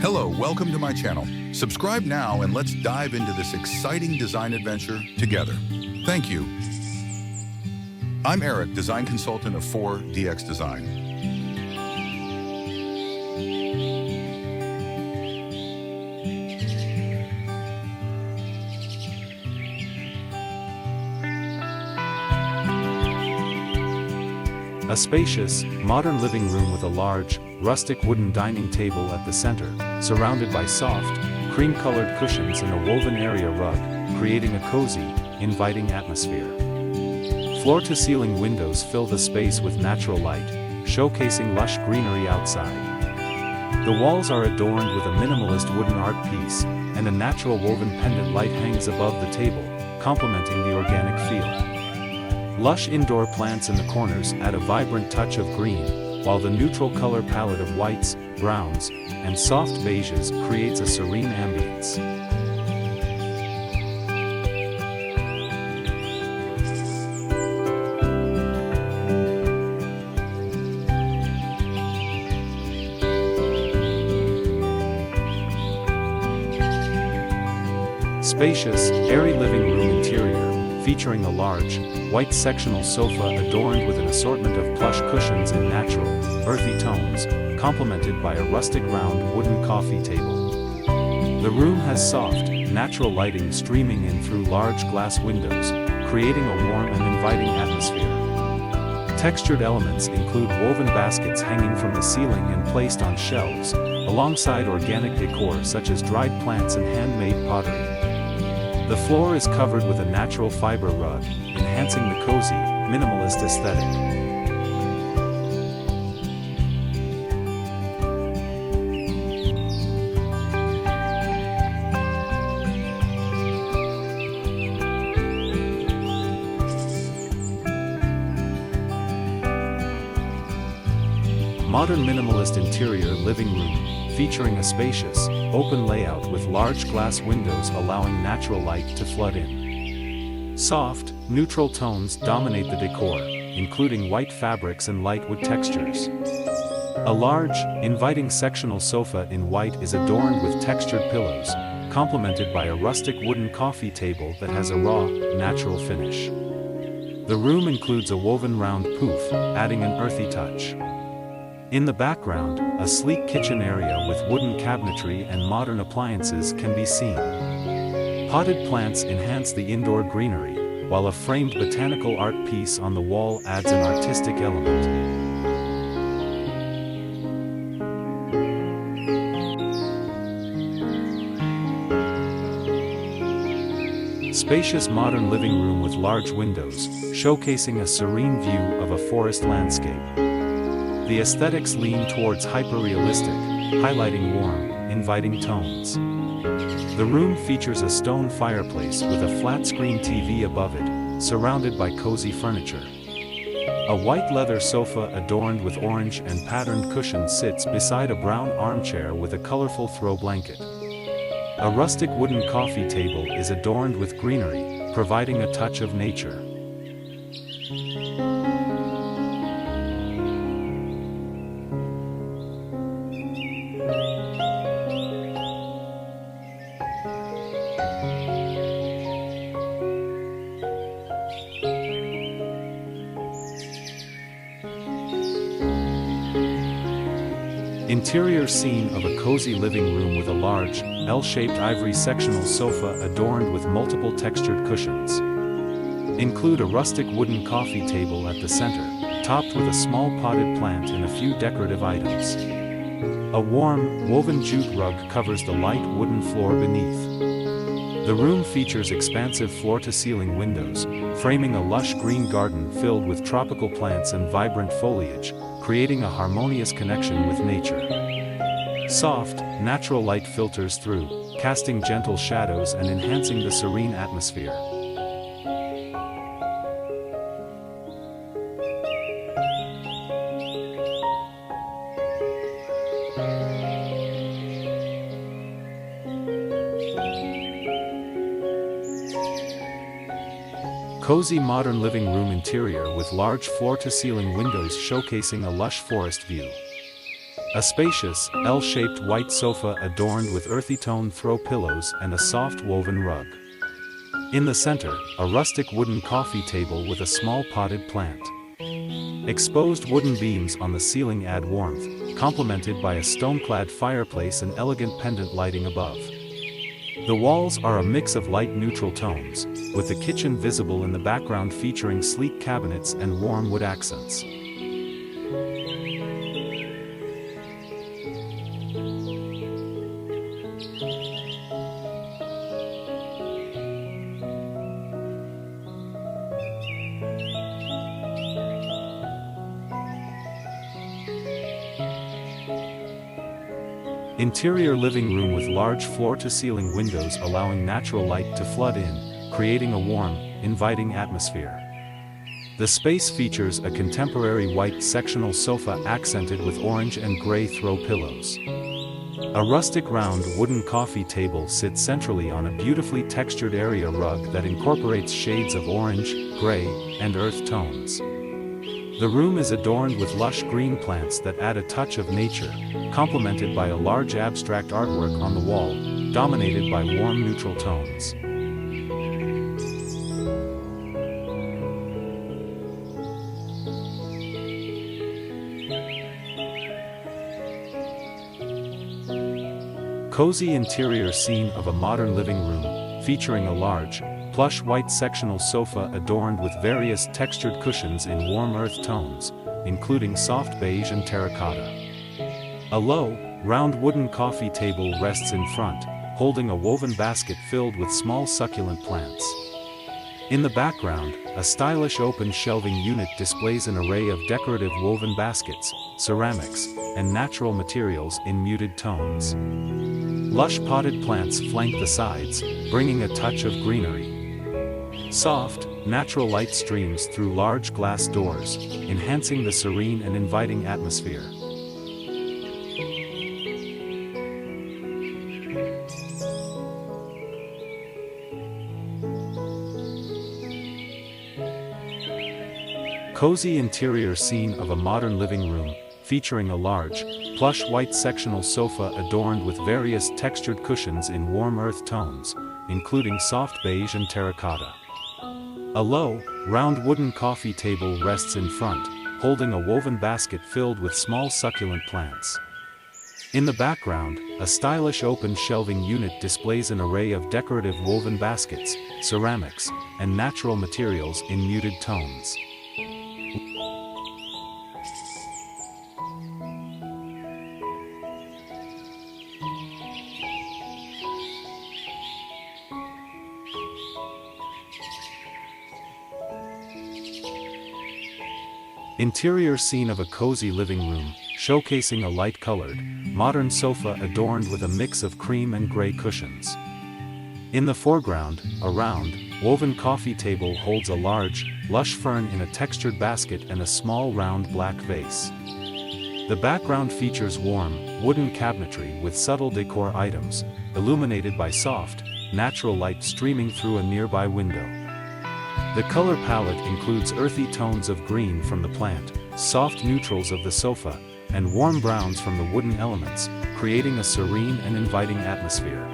Hello, welcome to my channel. Subscribe now and let's dive into this exciting design adventure together. Thank you. I'm Eric, design consultant of 4DX Design. A spacious, modern living room with a large, rustic wooden dining table at the center, surrounded by soft, cream-colored cushions and a woven area rug, creating a cozy, inviting atmosphere. Floor-to-ceiling windows fill the space with natural light, showcasing lush greenery outside. The walls are adorned with a minimalist wooden art piece, and a natural woven pendant light hangs above the table, complementing the organic feel. Lush indoor plants in the corners add a vibrant touch of green, while the neutral color palette of whites, browns, and soft beiges creates a serene ambience. Spacious, airy living room interior, featuring a large, white sectional sofa adorned with an assortment of plush cushions in natural, earthy tones, complemented by a rustic round wooden coffee table. The room has soft, natural lighting streaming in through large glass windows, creating a warm and inviting atmosphere. Textured elements include woven baskets hanging from the ceiling and placed on shelves, alongside organic decor such as dried plants and handmade pottery. The floor is covered with a natural fiber rug, enhancing the cozy, minimalist aesthetic. Modern minimalist interior living room, featuring a spacious, open layout with large glass windows allowing natural light to flood in. Soft, neutral tones dominate the decor, including white fabrics and light wood textures. A large, inviting sectional sofa in white is adorned with textured pillows, complemented by a rustic wooden coffee table that has a raw, natural finish. The room includes a woven round poof, adding an earthy touch. In the background, a sleek kitchen area with wooden cabinetry and modern appliances can be seen. Potted plants enhance the indoor greenery, while a framed botanical art piece on the wall adds an artistic element. Spacious modern living room with large windows, showcasing a serene view of a forest landscape. The aesthetics lean towards hyperrealistic, highlighting warm, inviting tones. The room features a stone fireplace with a flat-screen TV above it, surrounded by cozy furniture. A white leather sofa adorned with orange and patterned cushions sits beside a brown armchair with a colorful throw blanket. A rustic wooden coffee table is adorned with greenery, providing a touch of nature. Interior scene of a cozy living room with a large, L-shaped ivory sectional sofa adorned with multiple textured cushions. Include a rustic wooden coffee table at the center, topped with a small potted plant and a few decorative items. A warm, woven jute rug covers the light wooden floor beneath. The room features expansive floor-to-ceiling windows, framing a lush green garden filled with tropical plants and vibrant foliage, creating a harmonious connection with nature. Soft, natural light filters through, casting gentle shadows and enhancing the serene atmosphere. Cozy modern living room interior with large floor-to-ceiling windows showcasing a lush forest view. A spacious, L-shaped white sofa adorned with earthy tone throw pillows and a soft woven rug. In the center, a rustic wooden coffee table with a small potted plant. Exposed wooden beams on the ceiling add warmth, complemented by a stone-clad fireplace and elegant pendant lighting above. The walls are a mix of light neutral tones, with the kitchen visible in the background featuring sleek cabinets and warm wood accents. Interior living room with large floor-to-ceiling windows allowing natural light to flood in, creating a warm, inviting atmosphere. The space features a contemporary white sectional sofa accented with orange and gray throw pillows. A rustic round wooden coffee table sits centrally on a beautifully textured area rug that incorporates shades of orange, gray, and earth tones. The room is adorned with lush green plants that add a touch of nature, complemented by a large abstract artwork on the wall, dominated by warm neutral tones. Cozy interior scene of a modern living room, featuring a large, plush white sectional sofa adorned with various textured cushions in warm earth tones, including soft beige and terracotta. A low, round wooden coffee table rests in front, holding a woven basket filled with small succulent plants. In the background, a stylish open shelving unit displays an array of decorative woven baskets, ceramics, and natural materials in muted tones. Lush potted plants flank the sides, bringing a touch of greenery. Soft, natural light streams through large glass doors, enhancing the serene and inviting atmosphere. Cozy interior scene of a modern living room, featuring a large, plush white sectional sofa adorned with various textured cushions in warm earth tones, including soft beige and terracotta. A low, round wooden coffee table rests in front, holding a woven basket filled with small succulent plants. In the background, a stylish open shelving unit displays an array of decorative woven baskets, ceramics, and natural materials in muted tones. Interior scene of a cozy living room, showcasing a light-colored, modern sofa adorned with a mix of cream and gray cushions. In the foreground, a round, woven coffee table holds a large, lush fern in a textured basket and a small round black vase. The background features warm, wooden cabinetry with subtle decor items, illuminated by soft, natural light streaming through a nearby window. The color palette includes earthy tones of green from the plant, soft neutrals of the sofa, and warm browns from the wooden elements, creating a serene and inviting atmosphere.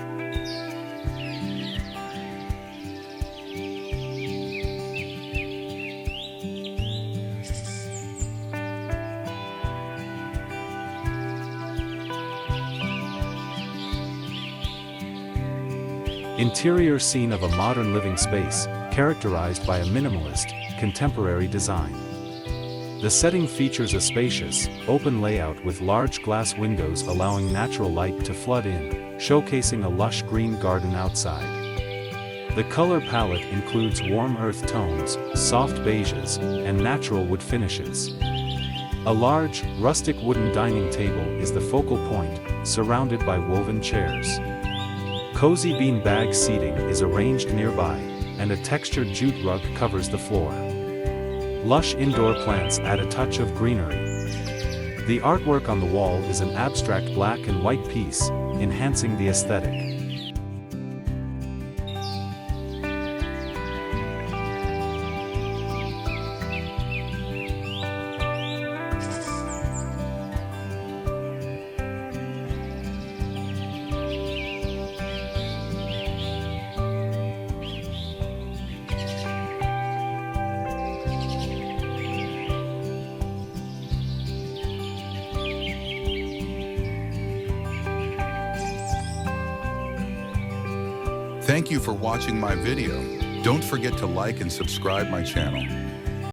Interior scene of a modern living space, characterized by a minimalist, contemporary design. The setting features a spacious, open layout with large glass windows allowing natural light to flood in, showcasing a lush green garden outside. The color palette includes warm earth tones, soft beiges, and natural wood finishes. A large, rustic wooden dining table is the focal point, surrounded by woven chairs. Cozy bean-bag seating is arranged nearby, and a textured jute rug covers the floor. Lush indoor plants add a touch of greenery. The artwork on the wall is an abstract black and white piece, enhancing the aesthetic. Thank you for watching my video. Don't forget to like and subscribe my channel.